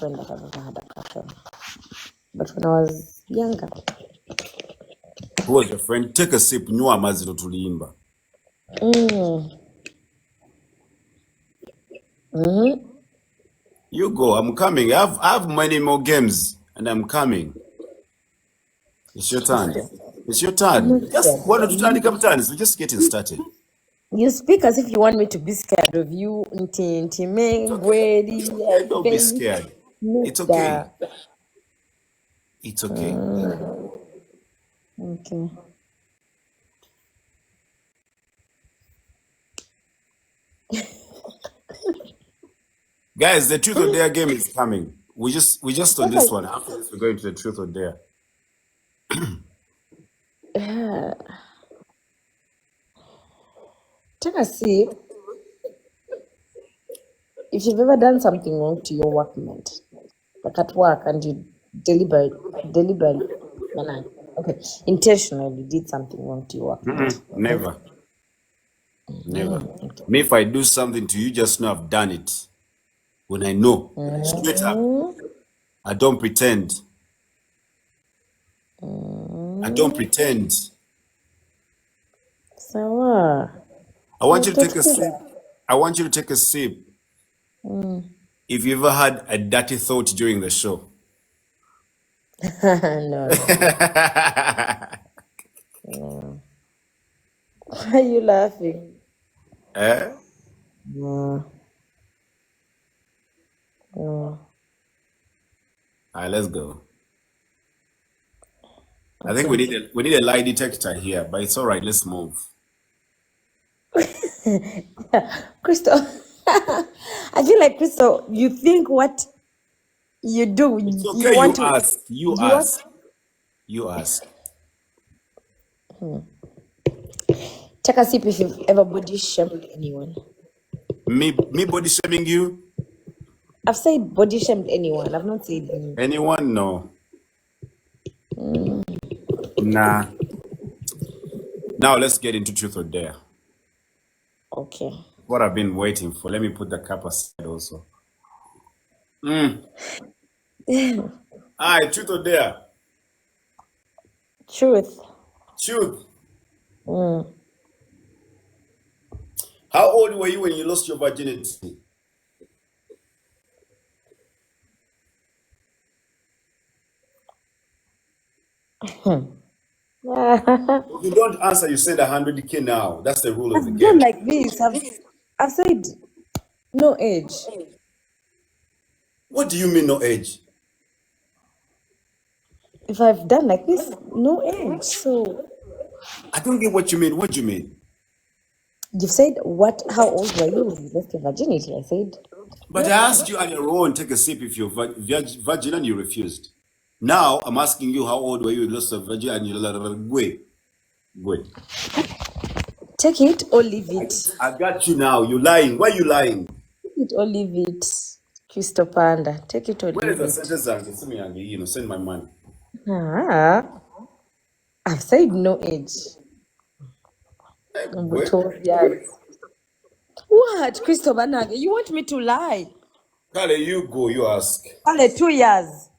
friend that I've ever had a crush on. But when I was younger. Who was your friend? Take a sip. Nywa amaziro tuliimba. You go. I'm coming. I have many more games, and I'm coming. It's your turn. It's your turn. Just what to turn captains. We're just getting started. You speak as if you want me to be scared of you. Don't be scared. It's okay. It's okay. Okay. Guys, the truth or dare game is coming. We just on this one. After this, we're going to the truth or dare. Take a sip. If you've ever done something wrong to your workmate, like at work, and you deliberately, intentionally did something wrong to your workmate. Never. Me, if I do something to you, just know I've done it. When I know, straight up, I don't pretend. I don't pretend. So, I want you to take a sip. I want you to take a sip. If you ever had a dirty thought during the show. No. Why are you laughing? No. All right, let's go. I think we need a lie detector here, but it's all right. Let's move. Crysto, I feel like Crysto, you think what you do. It's okay. You ask. You ask. Take a sip if you've ever body shamed anyone. Me body shaming you? I've said body shamed anyone. I've not said me. Anyone? No. Nah. Now let's get into truth or dare. Okay. What I've been waiting for. Let me put the cup aside also. All right, truth or dare? Truth. Truth. How old were you when you lost your virginity? If you don't answer, you send 100K now. That's the rule of the game. Like this. I've said no age. What do you mean no age? If I've done like this, no age. So I don't get what you mean. What do you mean? you've said how old were you when you lost your virginity? I said. But I asked you on your own, take a sip if you're virgin and you refused. Now I'm asking you how old were you when you lost your virgin and you wait. Take it or leave it. I got you now. You're lying. Why are you lying? Take it or leave it. Crysto Panda. Take it or Where leave is it. the sentence? Send my money. I've said no age. Number 12 years. What, Crysto Panda? You want me to lie? Kale, you go, you ask. Kale, 2 years.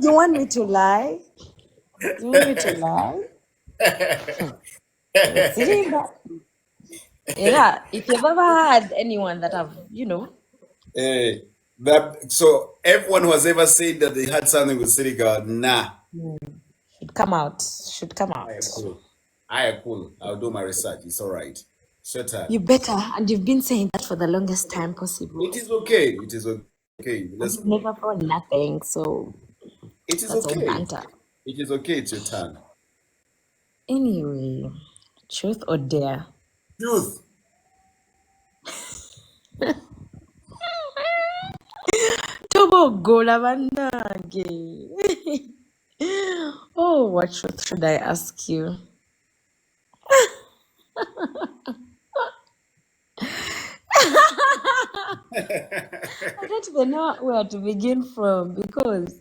You want me to lie? You want me to lie? Yeah, if you've ever had anyone that have, So everyone who has ever said that they had something with Siriga, nah. should come out. I am cool. I'll do my research. It's all right. Shut up. You better, and you've been saying that for the longest time possible. It is okay. It is okay. I've never found nothing, so it is that's okay. all banter. It is okay. It's your turn. Anyway, truth or dare? Truth. Tobogola banange. Oh, what truth should I ask you? I don't even know where to begin from because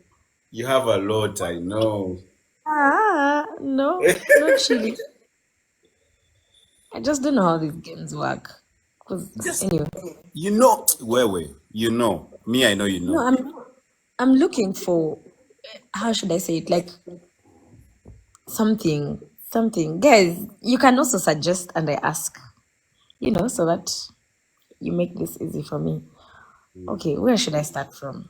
you have a lot, I know. No, not chilly. I just don't know how these games work. Because anyway, You know, wait. You know. Me, I know you no, know. I'm looking for, how should I say it? Like something. Guys, you can also suggest and I ask, so that you make this easy for me. Okay, where should I start from?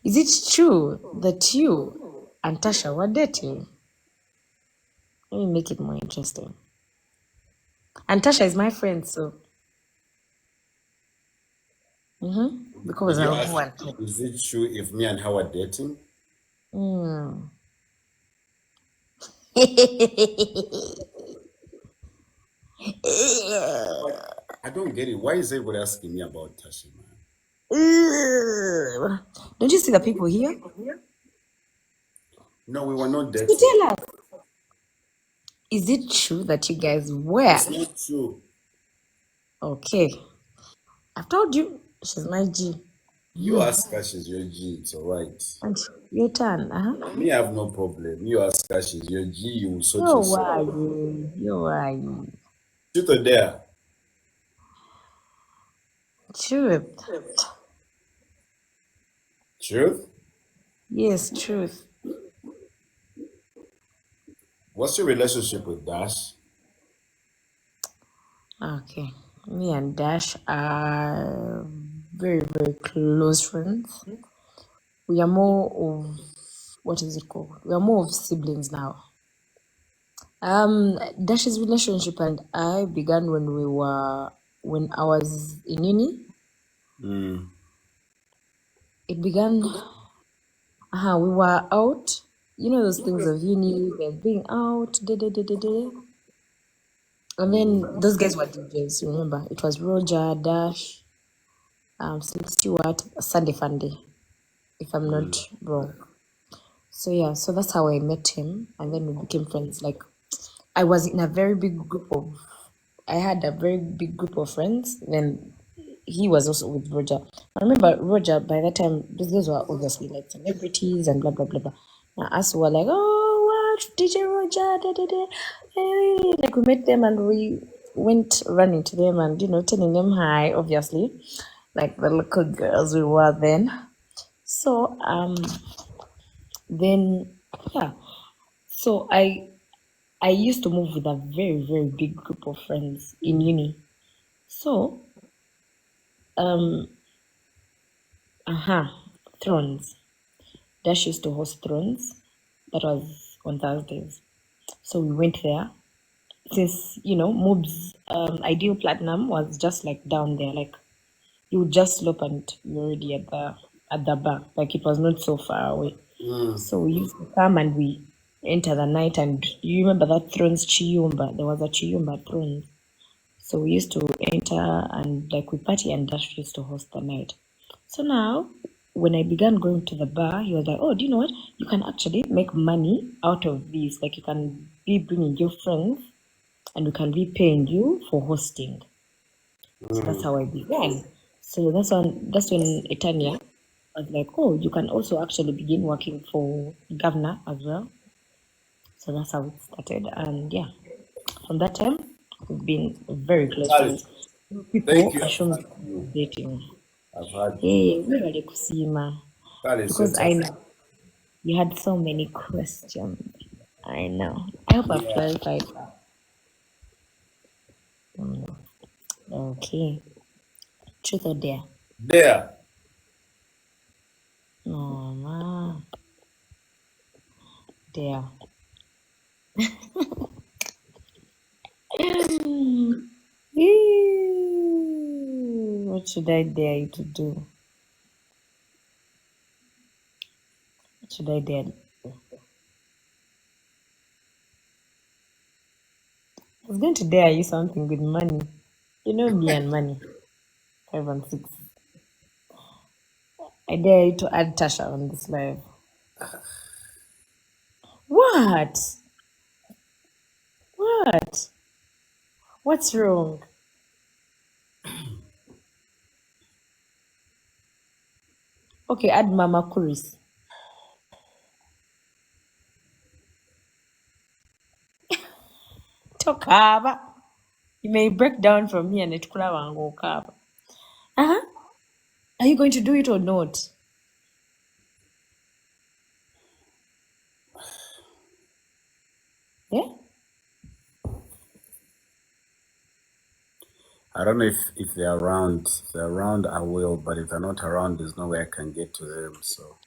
Is it true that you and Tasha were dating? Let me make it more interesting. And Tasha is my friend, so because Did you I'll ask, go and talk. is it true if me and her are dating? I don't get it. Why is everybody asking me about Tasha, man? Don't you see the people here? No, we were not So dating. tell us, is it true that you guys were? It's not true. Okay. I've told you, she's my G. You ask her, she's your G. It's all right. And your turn. Me, I have no problem. You ask her, she's your G. You will sort Yo, yourself. why you? Yo, why you? Truth or dare? Truth. Truth? Yes, truth. What's your relationship with Dash? Okay. Me and Dash are very, very close friends. We are more of, what is it called? We are more of siblings now. Dash's relationship and I began when I was in uni. It began, we were out. You know those things of uni, we're being out, and then those guys were DJs, remember? It was Roger, Dash, Slick Stewart, Sunday Funday, if I'm not wrong. So yeah, so that's how I met him, and then we became friends. Like, I was in a very big group of, I had a very big group of friends. Then he was also with Roger. I remember Roger, by that time, those guys were obviously like celebrities and blah, blah, blah, blah. Now us were like, oh, what, DJ Roger, da, da, da. Hey. Like, we met them and we went running to them and, telling them hi, obviously, like the local girls we were then. So, then, yeah. So I used to move with a very, very big group of friends in uni. So, Thrones. Dash used to host Thrones. That was on Thursdays. So we went there. Since, Moob's ideal platinum was just like down there, like you would just slope and you're already at the bar. Like it was not so far away. So we used to come and we enter the night, and you remember that Thrones Chiyumba? There was a Chiyumba Thrones. So we used to enter and like we party, and Dash used to host the night. So now, when I began going to the bar, he was like, oh, do you know what? You can actually make money out of this. Like you can be bringing your friends and we can be paying you for hosting. So that's how I began. So that's when Etania was like, oh, you can also actually begin working for governor as well. So that's how it started. And yeah, from that time, we've been very close friends. People Thank you. assume dating. I've had Hey, where are the Kusima? Because I know you had so many questions. I know. I hope I've clarified that. Okay. Truth or dare? There. Oh, ma. Dare. What should I dare you to do? What should I dare you to do? I was going to dare you something with money. You know me and money. 5 and 6. I dare you to add Tasha on this live. What? What? What's wrong? Okay, add Mama Kuris. Tokaba. You may break down from here and it could have go up. Uh-huh. Are you going to do it or not? Yeah? I don't know if they're around. If they're around, I will. But if they're not around, there's no way I can get to them. So.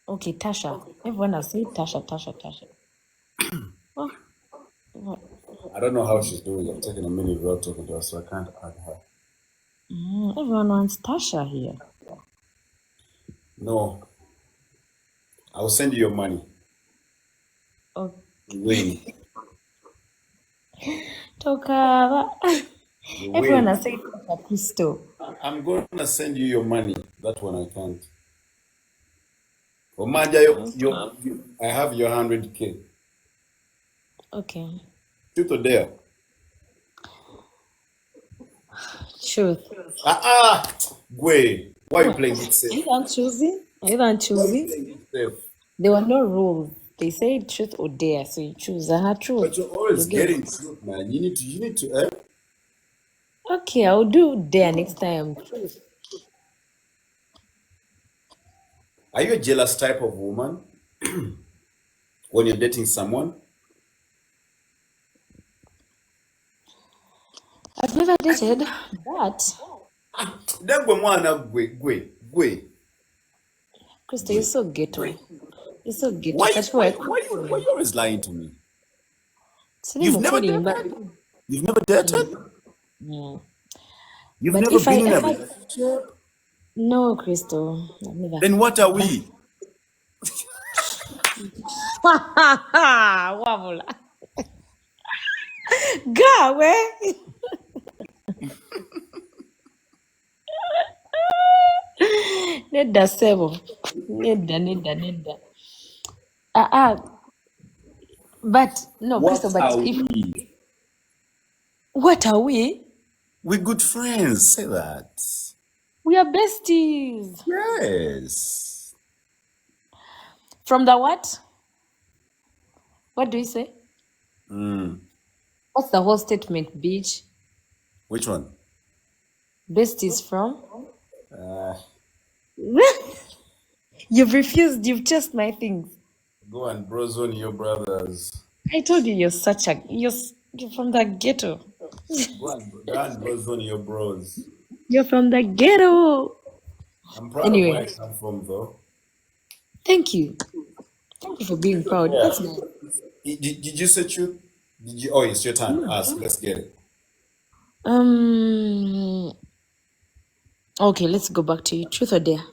Okay, Tasha. Everyone has said Tasha. Oh, what? I don't know how she's doing. I've taken a minute without talking to her, so I can't add her. Everyone wants Tasha here. No. I'll send you your money. Okay. Win. Toka. You Everyone win. has said Tasha Crysto. I'm going to send you your money. That one I can't. Omanja, I have your 100K. Okay. Truth or dare? Truth. Wait. Why are you playing it Are safe? you done choosing? Are you done Why are you choosing? playing it safe? There were no rules. They said truth or dare, so you choose. Truth. But you're always You get getting it. truth, man. You need to. Okay, I'll do dare next time. Truth. Are you a jealous type of woman when you're dating someone? I've never dated, but Then go mwana gwe. Crysto, you're so ghetto. You're so ghetto. Why Such why work. why why you always lying to me? Today You've I'm never telling you, but dated? You've never dated? You've but never if I been in a if I relationship? no, Crysto, I've never. Then what are we? Wabula. Ga, where? Nedda sebo. Nedda. But no, Crysto, What but are if we? what are we? We're good friends. Say that. We are besties. Yes. From the what? What do you say? What's the whole statement, bitch? Which one? Besties from? Uh, You've refused. You've just my things. Go and bros on your brothers. I told you you're from the ghetto. Go and bros on your bros. You're from the ghetto. I'm proud of where I Anyway, come from, though. thank you. Thank you for being proud. Yeah. That's nice. Did you say truth? Did you? Oh, it's your turn. Ask. Let's get it. Okay, let's go back to you. Truth or dare?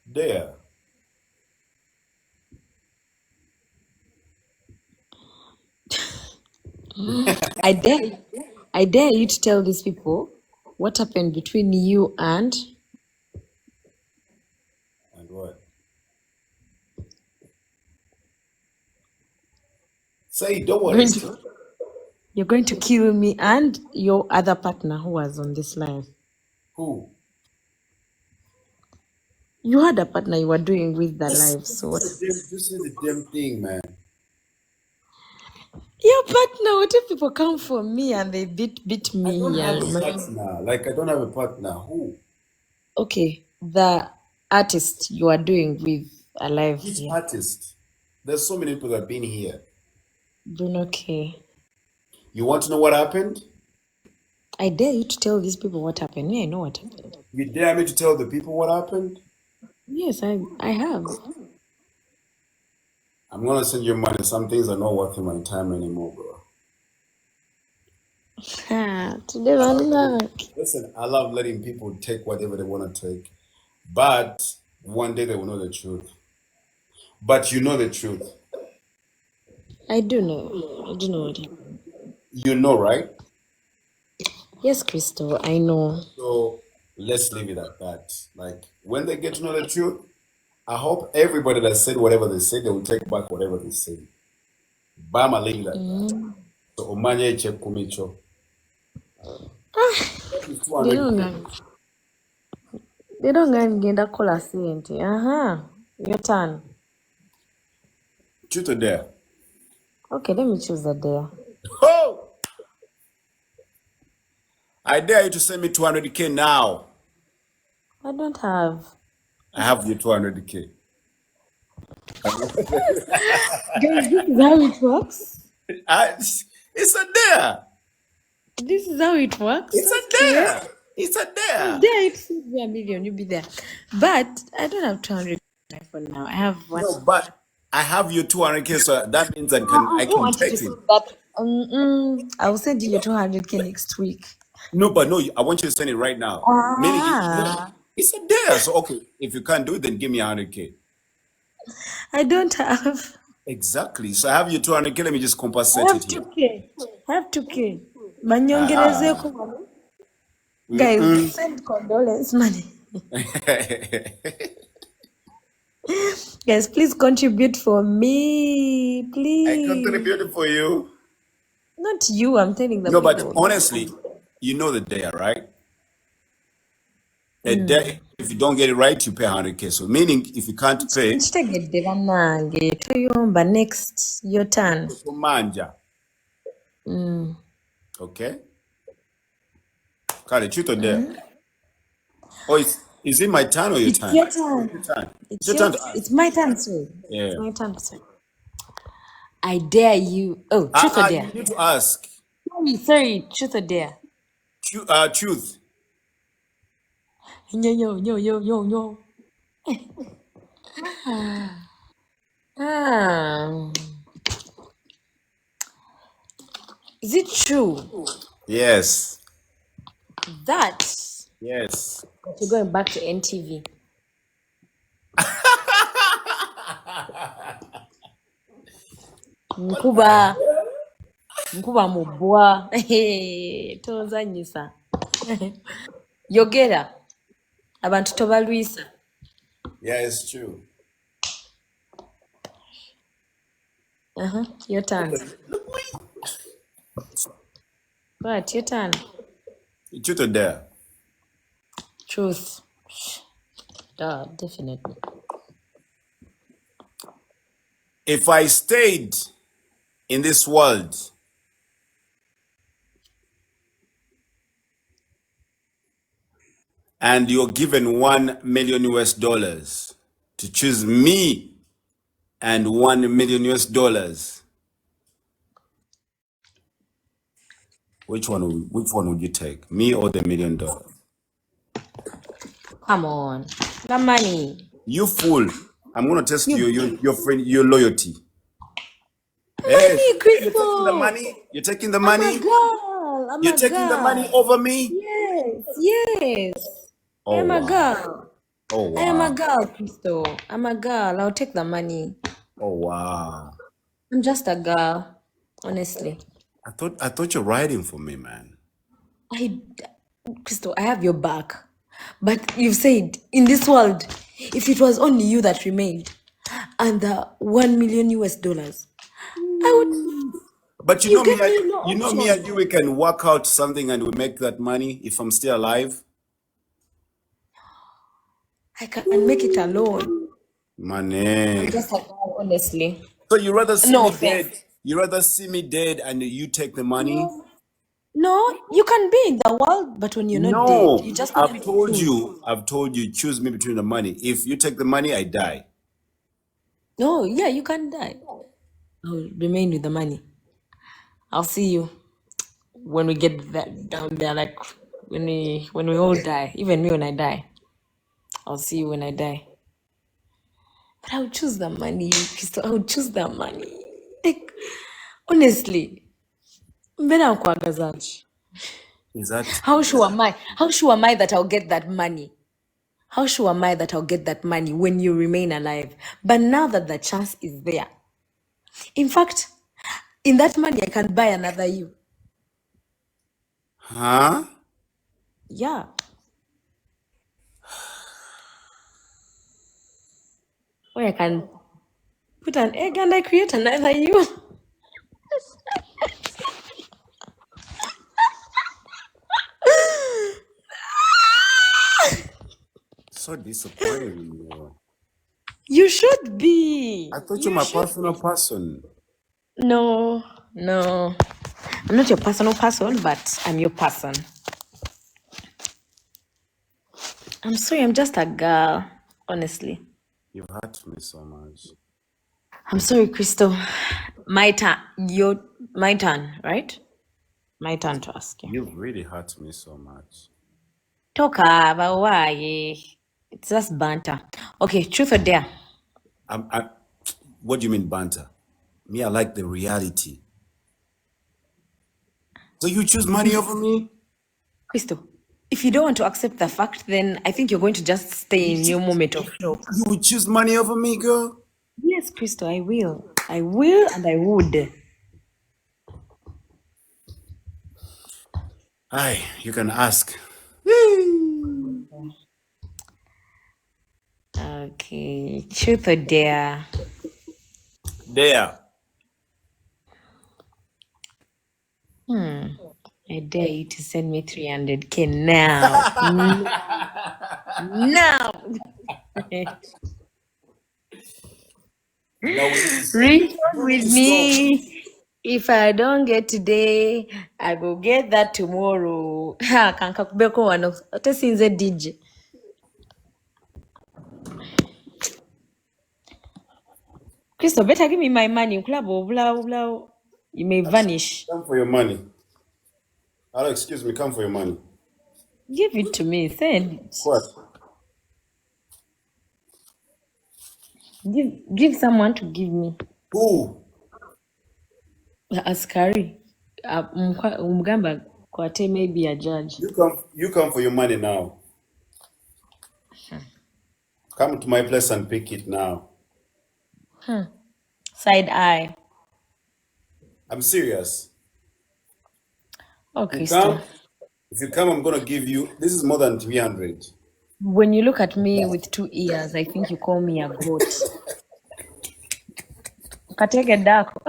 There. I dare you to tell these people what happened between you and And what? Say it. Don't worry. you're going to kill me and your other partner who was on this live. Who? You had a partner you were doing with the live, so what? This is the damn thing, man. Your partner, what if people come for me and they beat I me don't have a here? partner. Like, I don't have a partner. Who? Okay, the artist you are doing with alive Which here. artist? There's so many people that have been here. Bruno K. You want to know what happened? I dare you to tell these people what happened. Me, I know what happened. You dare me to tell the people what happened? Yes, I have. I'm gonna send you money. Some things are not worth my time anymore, bro. Today one luck. Listen, I love letting people take whatever they want to take, but one day they will know the truth. But you know the truth. I do know. I do know what happened. You know, right? Yes, Crysto, I know. So let's leave it at that. Like, when they get to know the truth, I hope everybody that said whatever they said, they will take back whatever they said. Bama leave it at that. So Omanya check kumicho. They don't get a call sente. Your turn. Truth or dare? Okay, let me choose a day. Oh! I dare you to send me 200K now. I don't have. I have your 200K. Guys, this is how it works. It's a dare. This is how it works. It's a Okay. dare. It's a dare. There, it should be a million. You'll be there. But I don't have 200 for now. I have one. No, but I have your 200K, so that means I I can don't want you to take it. send that. I will send you your 200K next week. No, but no, I want you to send it right now. Meaning, it's a dare. So, okay, if you can't do it, then give me 100K. I don't have. Exactly. So I have your 200K. Let me just I compensate have it here. 2K. I have 2K. Manyongerezeko. Guys, send condolence money. Guys, please contribute for me. I Please. contributed for you. Not you, I'm telling the No, people. but honestly, you know the dare, right? A dare, if you don't get it right, you pay 100K. So meaning, if you can't pay, Nchitegedde bannange toyomba next your turn. manja. Okay? Kale, truth or dare? Oh, is it my turn or your turn? Your turn. Your turn. It's your turn to ask. It's my turn, sorry. Yeah. It's my turn, sorry. I dare you. Oh, truth or dare? You need to ask. Sorry, truth or dare? Truth. Yo. Is it true Yes. that Yes. you're going back to NTV? Nkuba mubwa. Tozanyisa. Yogera. Abantu tobalwisa. Yeah, it's true. Your turn. Right, your turn. Truth or dare? Truth. Duh, definitely. If I stayed in this world and you're given 1 million US dollars to choose me and 1 million US dollars, which one would you take? Me or the $1 million? Come on. The money. You fool. I'm gonna test your loyalty. Money, Crysto. You're taking the money? You're taking the I'm money? a girl. You're taking the money over me? Yes. Oh, I am wow. a girl. Oh, wow. I am a girl, Crysto. I'm a girl. I'll take the money. Oh, wow. I'm just a girl, honestly. I thought you're riding for me, man. Crysto, I have your back. But you've said, in this world, if it was only you that remained, and the 1 million US dollars, I would. But You get me no you know me option. and you, we can work out something and we make that money if I'm still alive. I can make it alone. Money. Just like that, honestly. So you rather see No me offense. dead? You rather see me dead and you take the money? No, you can be in the world, but when you're not dead, you just I've told you, choose me between the money. If you take the money, I die. No, yeah, you can die. I'll remain with the money. I'll see you when we get that down there, like when we all die. Even me when I die. I'll see you when I die. But I would choose the money, Crysto. I would choose the money. Like, honestly, mbena nkwagazachi. Is that How sure am I? How sure am I that I'll get that money? How sure am I that I'll get that money when you remain alive? But now that the chance is there, in fact, in that money, I can buy another you. huh? Yeah. Or I can put an egg and I create another you. So disappointing. You should be. I thought you're my personal person. No. I'm not your personal person, but I'm your person. I'm sorry, I'm just a girl, honestly. You've hurt me so much. I'm sorry, Crysto. My turn. My turn, right? My turn to ask you. You've really hurt me so much. Toka, but why? It's just banter. Okay, truth or dare? What do you mean banter? Me, I like the reality. So you choose money over me? Crysto, if you don't want to accept the fact, then I think you're going to just stay in your moment of shock. You would choose money over me, girl? Yes, Crysto, I will. I will and I would. Aye, you can ask. Okay, truth or dare? There. I dare you to send me 300K now. Now. No, we need to stop. Reach out We need with to stop. me. If I don't get today, I will get that tomorrow. Ha, kanka kubeko wano. Ote sinze DJ. Crysto, better give me my money. You may vanish. Come for your money. Hello, excuse me, come for your money. Give it to me. Send it. What? Give someone to give me. Who? Askari. Umgamba kwate maybe a judge. You come for your money now. Come to my place and pick it now. Side eye. I'm serious. Oh, You Crysto. come? If you come, I'm gonna give you. This is more than 300. When you look at me with 2 ears, I think you call me a goat. Okatege dako.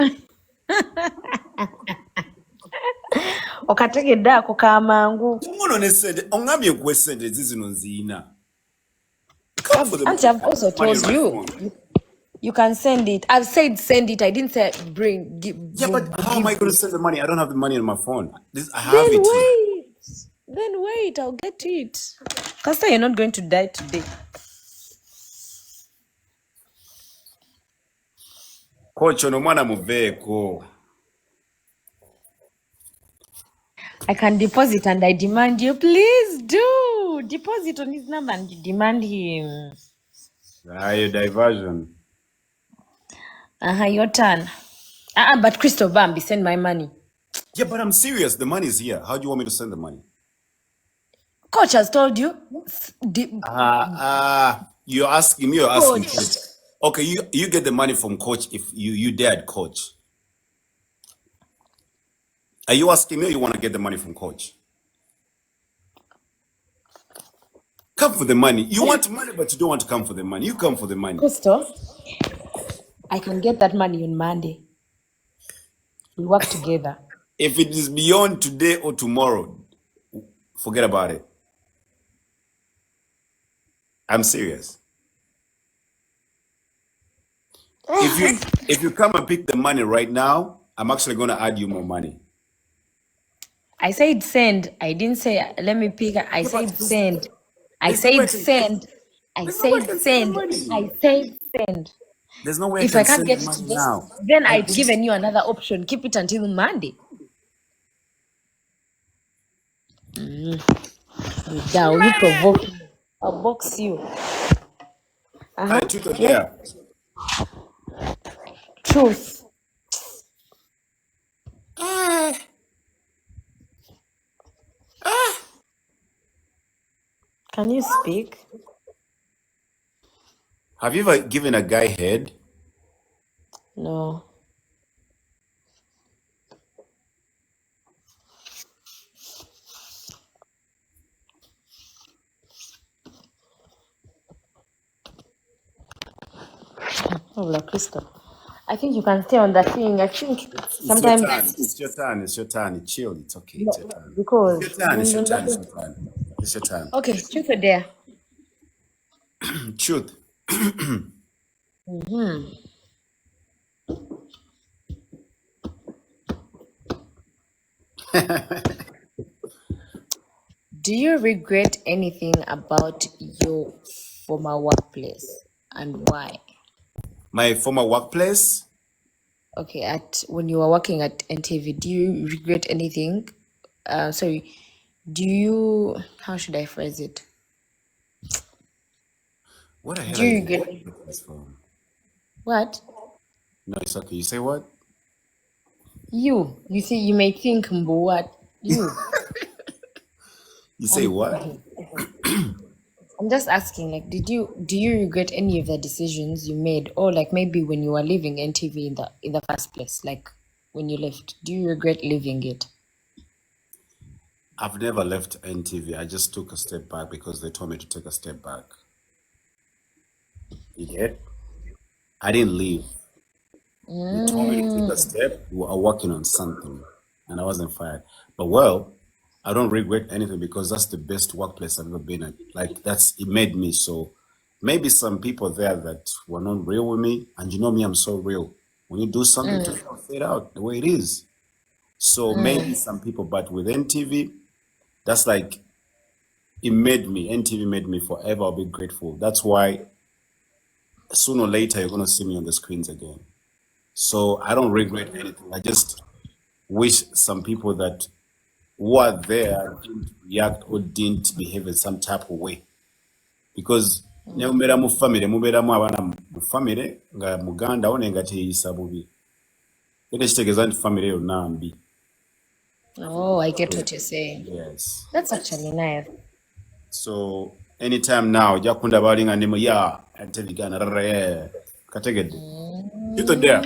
Okatege dako kamangu. Umuntu onesente ongamye kwesente zizino nzina. Come for the Auntie, I've also money told on my you. phone. You can send it. I've said send it. I didn't say bring. Yeah, but how am I going to send the money? I don't have the money on my phone. I have Then it here. wait. Then wait. I'll get to it. Casta, you're not going to die today. Coach, ono mwana muveeko. I can deposit and I demand you. Please do. Deposit on his number and demand him. Your diversion. Your turn. But Crysto Bambi, send my money. Yeah, but I'm serious. The money is here. How do you want me to send the money? Coach has told you. You're asking me. You're asking. Coach. Okay, you get the money from coach if you dared coach. Are you asking me or you want to get the money from coach? Come for the money. You want money, but you don't want to come for the money. You come for the money. Crysto, I can get that money on Monday. We work together. If it is beyond today or tomorrow, forget about it. I'm serious. If you come and pick the money right now, I'm actually going to add you more money. I said send. I didn't say let me pick. I said send. I said send. I said send. I said send. There's no way If I can't get it today, now. then I've given you another option. Keep it until Monday. Down, you provoke me. I'll box you. Truth or dare? Truth. Can you speak? Have you ever given a guy head? No. Oh, Crysto. I think you can stay on that thing. I think sometimes It's your turn. It's your turn. Chill. It's okay. It's your turn. Because It's your turn. It's your turn. It's your turn. It's your turn. Okay, truth or dare? Truth. Do you regret anything about your former workplace and why? My former workplace? Okay, when you were working at NTV, do you regret anything? Sorry, how should I phrase it? What the hell Do are you you regret getting this from? what? No, it's okay. You say what? You see, you may think, "Mbo, what? You. You say Um, what? I'm just asking, like, do you regret any of the decisions you made, or like maybe when you were leaving NTV in the first place, like when you left, do you regret leaving it? I've never left NTV. I just took a step back because they told me to take a step back. You get? I didn't leave. They told me to take a step. We were working on something, and I wasn't fired. But well, I don't regret anything because that's the best workplace I've ever been at. Like it made me so. Maybe some people there that were not real with me, and you know me, I'm so real. When you do something to say it out the way it is. So maybe some people, but with NTV, that's like NTV made me forever. I'll be grateful. That's why sooner or later you're gonna see me on the screens again. So I don't regret anything. I just wish some people that were there didn't react or didn't behave in some type of way. Because ne mubeera mu famire mubeeramu abaana mu famire nga muganda wo nga teeyisa bubi. Ate kitegeeza nti famire yonna mbi. Oh, I get what you're saying. Yes. That's actually nice. So anytime now, jakunda balinga nimo ya anteligana rare kategede. You there?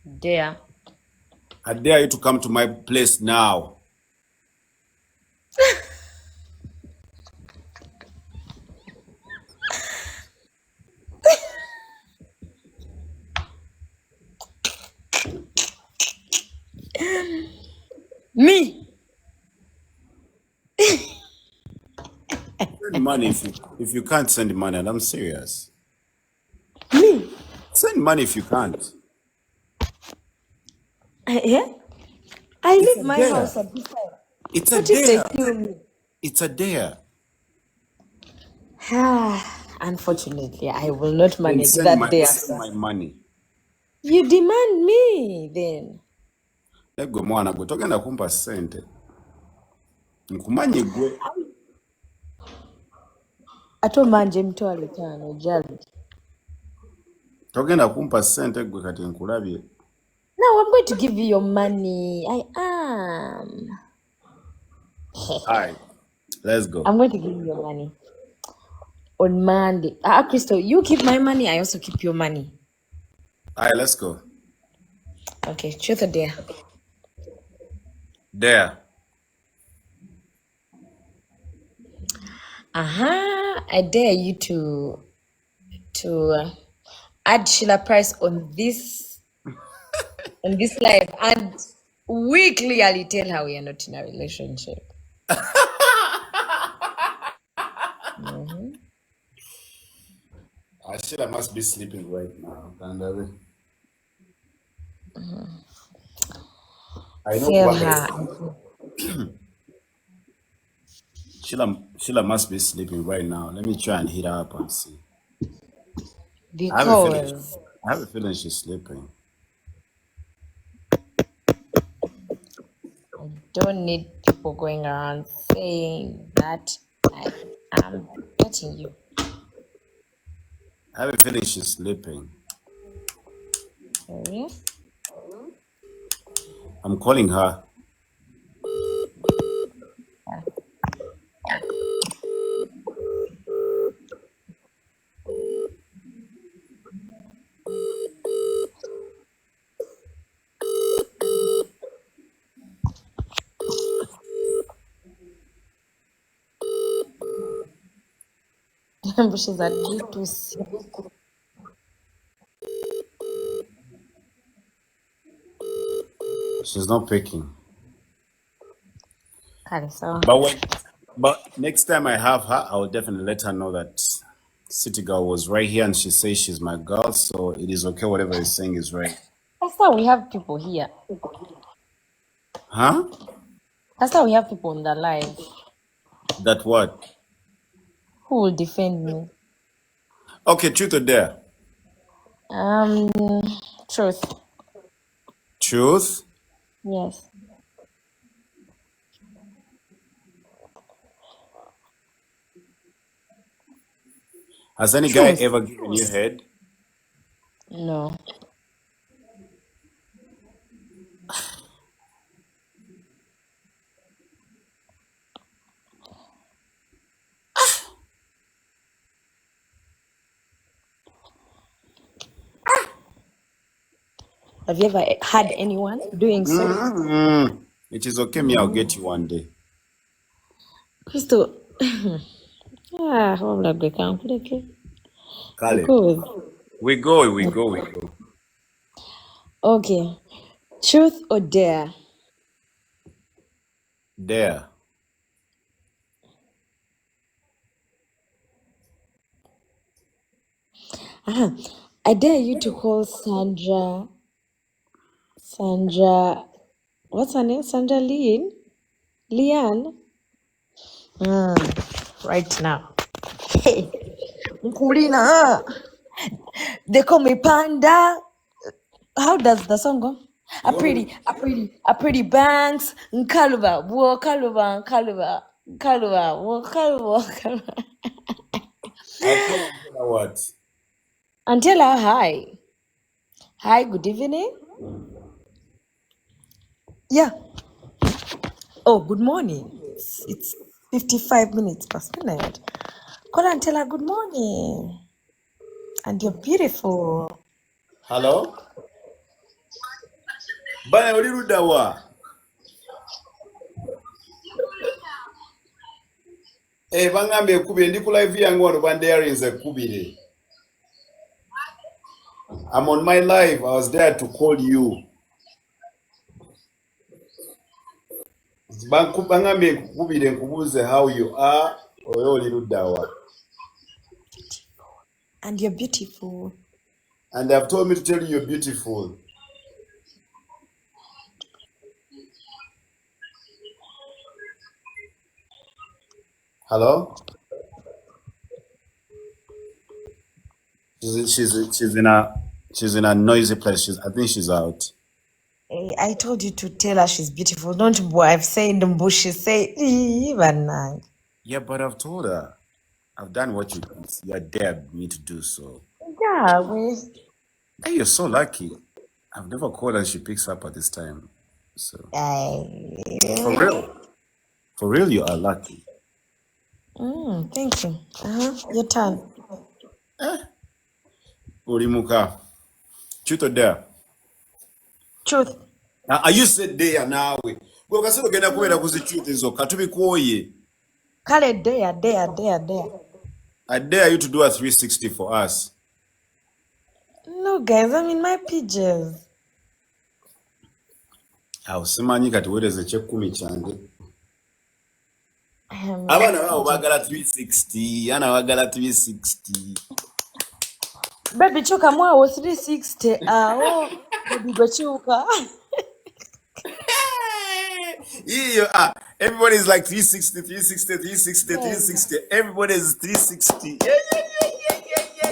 There. I dare you to come to my place now. Me. Send money if you can't send money, and I'm serious. Me. Send money if you can't. Yeah. I leave my house at this time. It's a What if they dare. kill me? It's a dare. Unfortunately, I will not Then manage send that my day send after. my money. You demand me then. Egwe mwana gwe togenda kumpa sente. Nkumanyi gwe. Ate manje mtwalo 5 jali. Togenda kumpa sente gwe kati nkulabye. No, I'm going to give you your money. I am. Alright, let's go. I'm going to give you your money on Monday. Crysto, you keep my money. I also keep your money. Alright, let's go. Okay, truth or dare? Dare. I dare you to add Sheila Price on this live, and we clearly tell her we are not in a relationship. Sheila must be sleeping right now. I know Tell what her. Sheila must be sleeping right now. Let me try and hit her up and see. I Because have a feeling she's sleeping. I don't need people going around saying that I am getting you. I have a feeling she's sleeping. Sorry? I'm calling her. She's at Bluetooth. She's not picking. Okay, so But next time I have her, I will definitely let her know that City Girl was right here and she says she's my girl, so it is okay. Whatever he's saying is right. That's how we have people here. Huh? That's how we have people on the live That what? who will defend me. Okay, truth or dare? Truth. Truth? Yes. Has any guy Truth. ever given you head? No. Have you ever had anyone doing so? It is okay, me, I'll get you one day. Crysto. How like we can click it? Kale. Because We go. okay. Truth or dare? Dare. I dare you to call Sandra, what's her name? Sandra Leanne? Right now. Hey, Mkulina. They call me Panda. How does the song go? A pretty banks, Nkaluba, wo Kaluba, wo Kaluba. I'll call and tell her what? And tell her hi. Hi, good evening. Yeah. Oh, good morning. It's 55 minutes past midnight. Call and tell her good morning. And you're beautiful. Hello? Bana oli ludda wa? Bangambye ekkubire ndi ku live yange wano bandeyarinze ekkubire. I'm on my live. I was there to call you. Bangambye nkukubire nkubuuze how you are. Oyo oli ludda wa? And you're beautiful. And they've told me to tell you you're beautiful. Hello? She's in a noisy place. I think she's out. I told you to tell her she's beautiful. Don't I've said the bush say even. Yeah, but I've told her. I've done what you dared me to do so. Yeah, we. Hey, you're so lucky. I've never called her and she picks up at this time. So for real, you are lucky. Thank you. Your turn. Urimuka. Truth or dare? Truth. Are you said there now? Go kasiro genda kubera kuzi truth izo katubikoye. Kale dare. I dare you to do a 360 for us. No, guys, I'm in my pages. Awo simanyi kati wereze ekyekumi kyange. Abana babo bagala 360. Ana bagala 360. Baby choka mwawo 360. Baby go choka. Everybody's like 360, 360, 360, 360. Everybody's 360.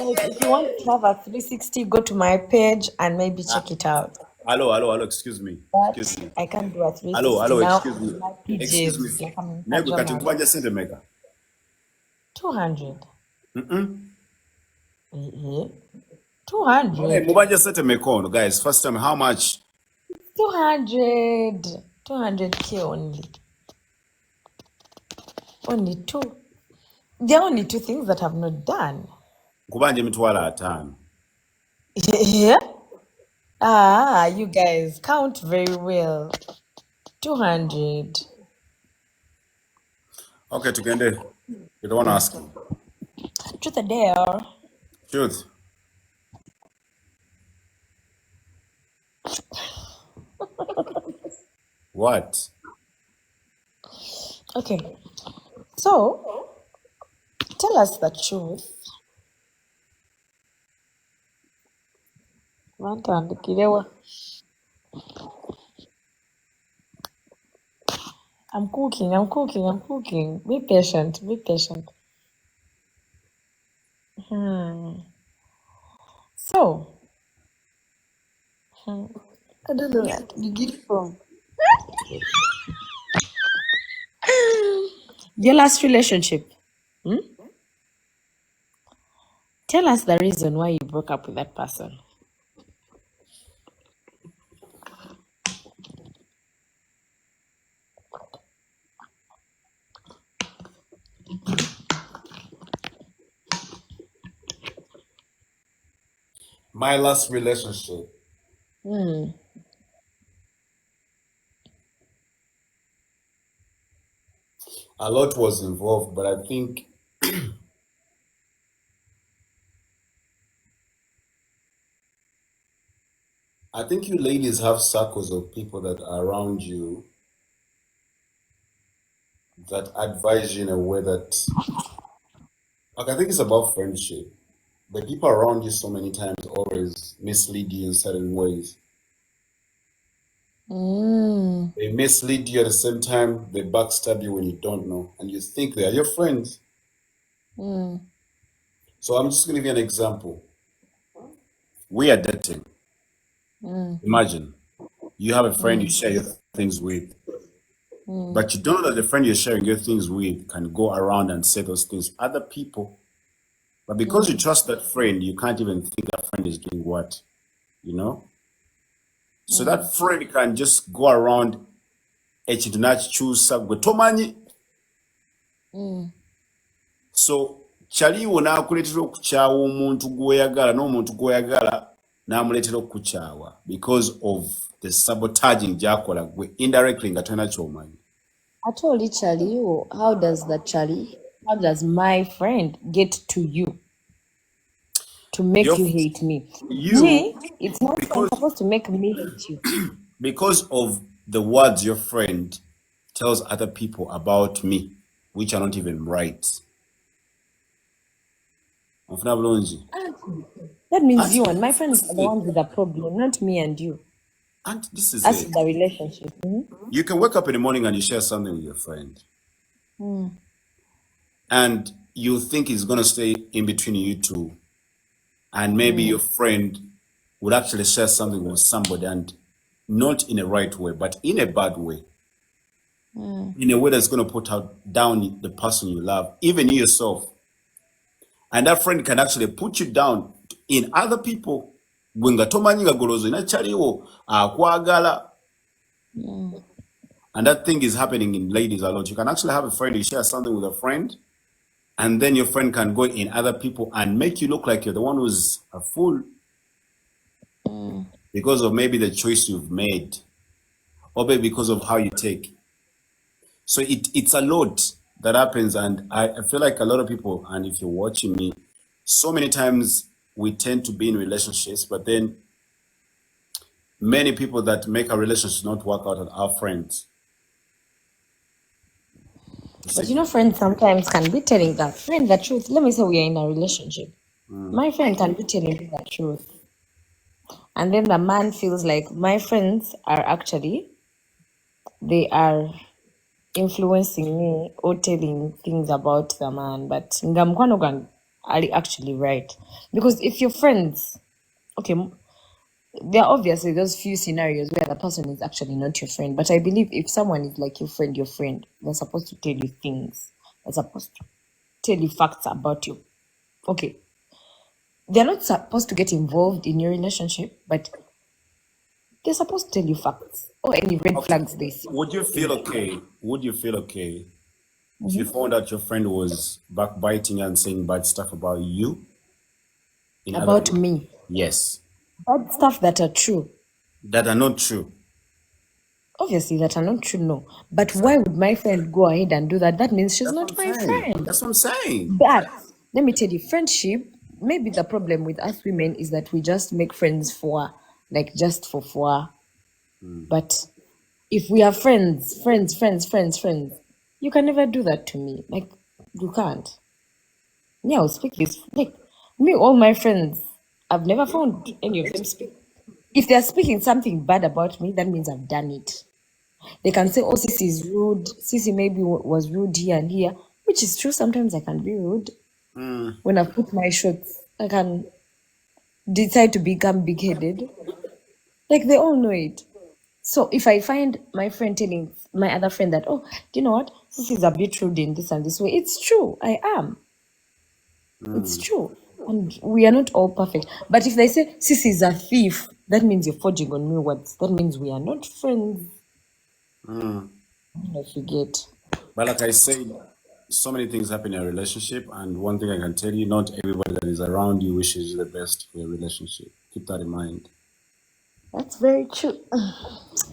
If you want to have a 360, go to my page and maybe check it out. Hello, excuse me. But I can't do a 360 Hello, now. excuse me. My Excuse me. pages, like I'm in Nego kati pajamas. nkubanja sente meka? 200. 200. Mubanja sente meka ono, guys. First time, how much? 200. 200K only. Only two. There are only two things that I've not done. Nkubanja emitwalo 5. Yeah. You guys count very well. 200. Okay, tugende. You don't want to ask me. Truth or dare? Truth. What? Okay. So, tell us the truth. Vantandikirewa. I'm cooking. Be patient. So, I don't know where to begin from. Your last relationship. Tell us the reason why you broke up with that person. My last relationship. A lot was involved, but I think you ladies have circles of people that are around you that advise you in a way that, like, I think it's about friendship. The people around you so many times always mislead you in certain ways. They mislead you at the same time, they backstab you when you don't know, and you think they are your friends. So I'm just going to give you an example. We are dating. Imagine you have a friend you share your things with, but you don't know that the friend you're sharing your things with can go around and say those things to other people. But because you trust that friend, you can't even think that friend is doing what, you know? So that friend can just go around ekintu n'akikyusa gwe tomanyi. So kyaliwo n'akuleetera okukyawa omuntu gw'oyagala n'omuntu gw'oyagala n'amuleetera okukukyawa because of the sabotaging gy'akola gwe indirectly nga tolina ky'omanyi. I told you, Charlie, how does my friend get to you to make you hate me? Me, it's not supposed to make me hate you. Because of the words your friend tells other people about me, which are not even right. That means you and my friends are the ones with the problem, not me and you. And this is That's the relationship. You can wake up in the morning and you share something with your friend. And you think it's going to stay in between you two. And maybe your friend would actually share something with somebody, and not in a right way, but in a bad way. In a way that's going to put down the person you love, even you yourself. And that friend can actually put you down in other people. And that thing is happening in ladies a lot. You can actually have a friend, you share something with a friend, and then your friend can go in other people and make you look like you're the one who's a fool. Because of maybe the choice you've made, or maybe because of how you take. So it's a lot that happens, and I feel like a lot of people, and if you're watching me, so many times we tend to be in relationships, but then many people that make a relationship not work out are our friends. But you know, friends sometimes can be telling that friend the truth. Let me say we are in a relationship. My friend can be telling me the truth. And then the man feels like my friends are actually, they are influencing me or telling things about the man. But Ngamkwanogan are actually right. Because if your friends, okay, there are obviously those few scenarios where the person is actually not your friend. But I believe if someone is like your friend, they're supposed to tell you things. They're supposed to tell you facts about you. Okay. They're not supposed to get involved in your relationship, but they're supposed to tell you facts or any red flags they see. Would you feel okay if you found out your friend was backbiting and saying bad stuff about you? About me? Yes. Bad stuff that are true. That are not true. Obviously, that are not true, no. But why would my friend go ahead and do that? That means she's not my friend. That's what I'm saying. But let me tell you, friendship, maybe the problem with us women is that we just make friends for, like, just for fun. But if we are friends, you can never do that to me. Like, you can't. Yeah, I'll speak this. Like, me, all my friends, I've never found any of them speak if they're speaking something bad about me, that means I've done it. They can say, oh, Sissy is rude. Sissy maybe was rude here and here, which is true. Sometimes I can be rude. When I put my shots, I can decide to become big-headed. Like, they all know it. So if I find my friend telling my other friend that, oh, do you know what? Sissy is a bit rude in this and this way. It's true. I am. It's true. And we are not all perfect. But if they say Sissy is a thief, that means you're forging on me words. That means we are not friends. I forget. But like I said, so many things happen in a relationship, and one thing I can tell you, not everybody that is around you wishes you the best for your relationship. Keep that in mind. That's very true.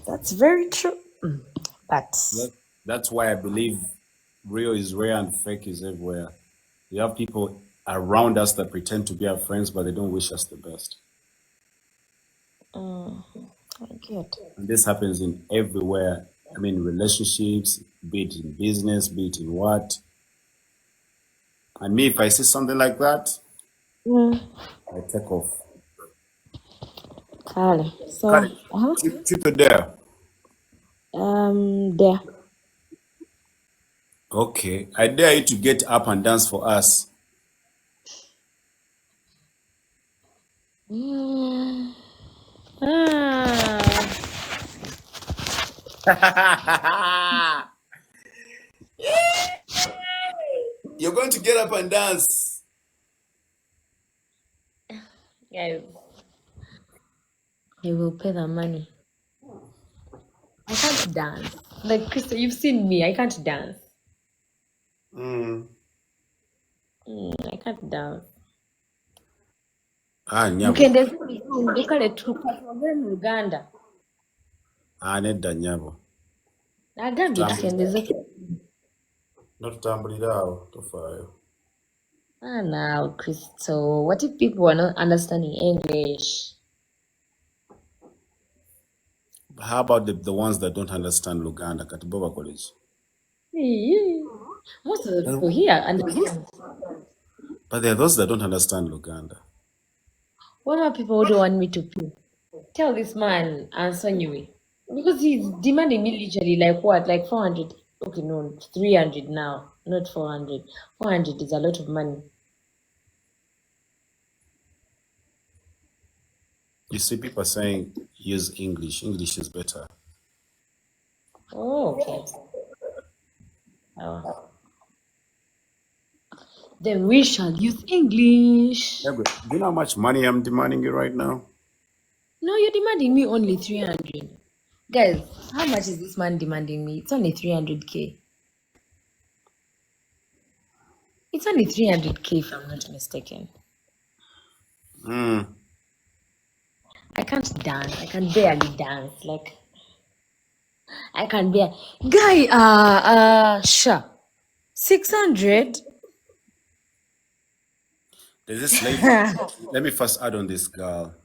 That's very true. But That's why I believe real is rare and fake is everywhere. You have people around us that pretend to be our friends, but they don't wish us the best. I get. And this happens in everywhere. I mean, relationships, be it in business, be it in what. And me, if I see something like that, I take off. Kale. So, Cut it. Keep it there. there. Okay. I dare you to get up and dance for us. You're going to get up and dance. Guys, you will pay the money. I can't dance. Like, Crysto, you've seen me. I can't dance. I can't dance. Nyabo. Ukale tukatwagere mu Uganda. Nedda nyabo. Nagambye tukendeze. Notutambulira awo tofaayo. Now, Crysto, what if people are not understanding English? How about the ones that don't understand Luganda? Katiboba College. Most of the people here understand. But there are those that don't understand Luganda. What are people who don't want me to pay? Tell this man Nsonga, because he's demanding me literally like what? Like 400. Okay, no, 300 now, not 400. 400 is a lot of money. You see, people are saying use English. English is better. Oh, okay. Oh. Then we shall use English. Yeah, do you know how much money I'm demanding you right now? No, you're demanding me only 300. Guys, how much is this man demanding me? It's only 300k. It's only 300k if I'm not mistaken. I can't dance. I can barely dance. Like, I can barely. Guy, sure. 600? There's this lady. Let me first add on this girl.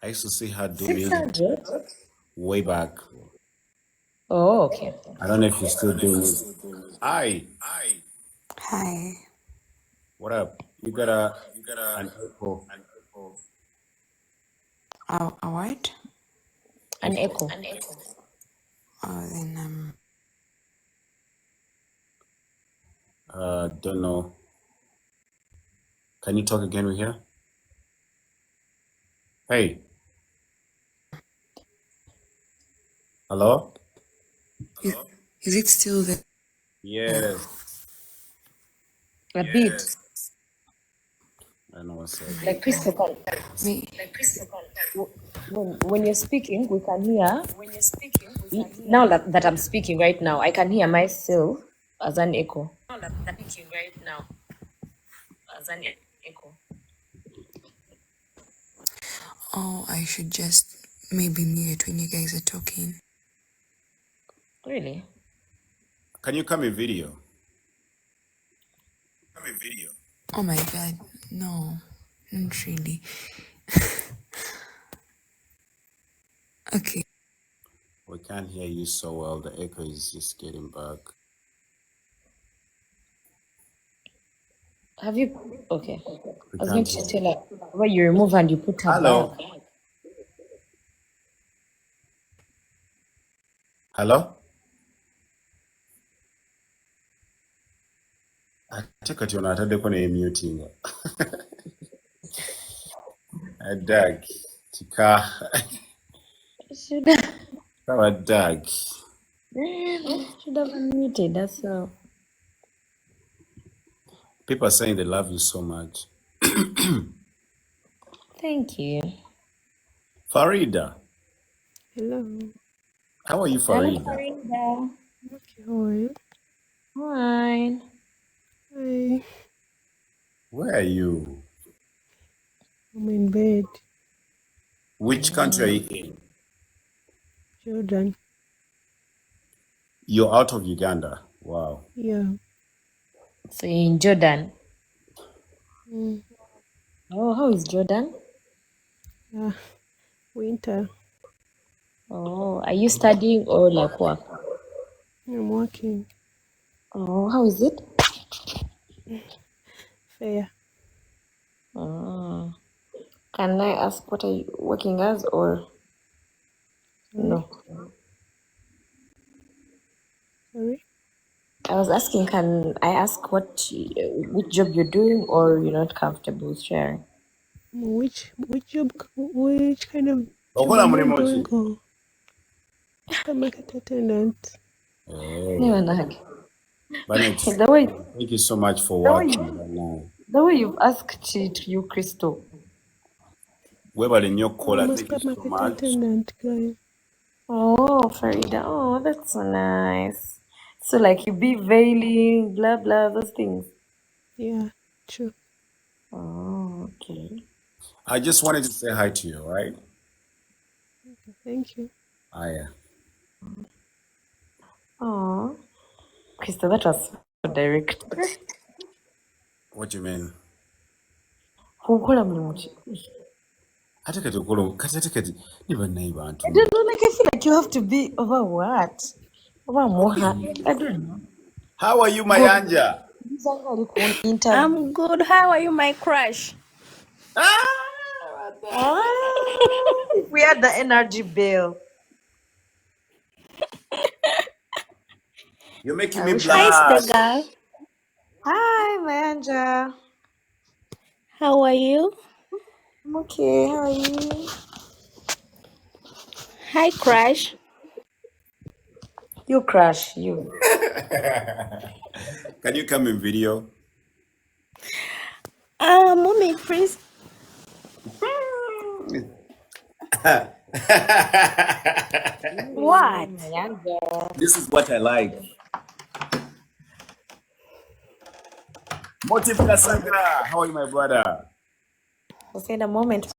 I used to see her do music 600? way back. Oh, okay. I don't know if she's still doing it. Hi. Hi. What up? You got an echo. A what? An echo. Oh, then Don't know. Can you talk again with her? Hey. Hello? is it still there? Yes. A bit. I know what's up. Like Crysto can. Me. When you're speaking, we can hear. Now that I'm speaking right now, I can hear myself as an echo. Oh, I should just maybe mute when you guys are talking. Really? Can you come in video? Oh my god, no, not really. Okay. We can't hear you so well. The echo is just getting back. Have you? Okay. I was can't going to hear. tell her where you remove and you put her Hello. back. Hello? Ate kati ono ataddeko n'emyutinga. Dag. Kika. Should have, Kaba dag. should have unmuted. That's all. People are saying they love you so much. Thank you. Farida. Hello. How are you, Hello, Farida? Farida. Okay, how are you? Fine. Hi. Where are you? I'm in bed. Which country are you in? Jordan. You're out of Uganda. Wow. Yeah. So you're in Jordan. Mm. Oh, how is Jordan? Winter. Oh, are you studying or like work? I'm working. Oh, how is it? Fair. Oh. Can I ask what are you working as or Sorry. no? Sorry. I was asking, can I ask which job you're doing or you're not comfortable with sharing? Which job? Which kind of job Okola am I mulimo doing? ki? Oh, supermarket attendant. No, Nag. Banet, The way thank you so much for the way working you right now. the way you've asked it, you Crysto. Webale nnyo I'm Kola, a thank you so supermarket much. attendant, guys. Oh, Farida. Oh, that's so nice. So like you be veiling, blah blah, those things. Yeah, true. Oh, okay. I just wanted to say hi to you, right? Thank you. Yeah. Oh, Crysto, that was so direct. What do you mean? Hukola mulimu ki? Ate kati okola kati kati ni bannaye bantu. I don't know, like I feel like you have to be over what? Over Moha. I don't know. How are you, Good. Mayanja? Mzanga alikuwa interview. I'm good. How are you, my crush? If we had the energy bill. You're making I me wish Hi, I. blush. Stega. Hi, Manja. How are you? I'm okay. How are you? Hi, crush. You crush you. Can you come in video? Mommy, please. What? Manja. This is what I like. Motive Kasanga. How are you, my brother? We'll say in a moment.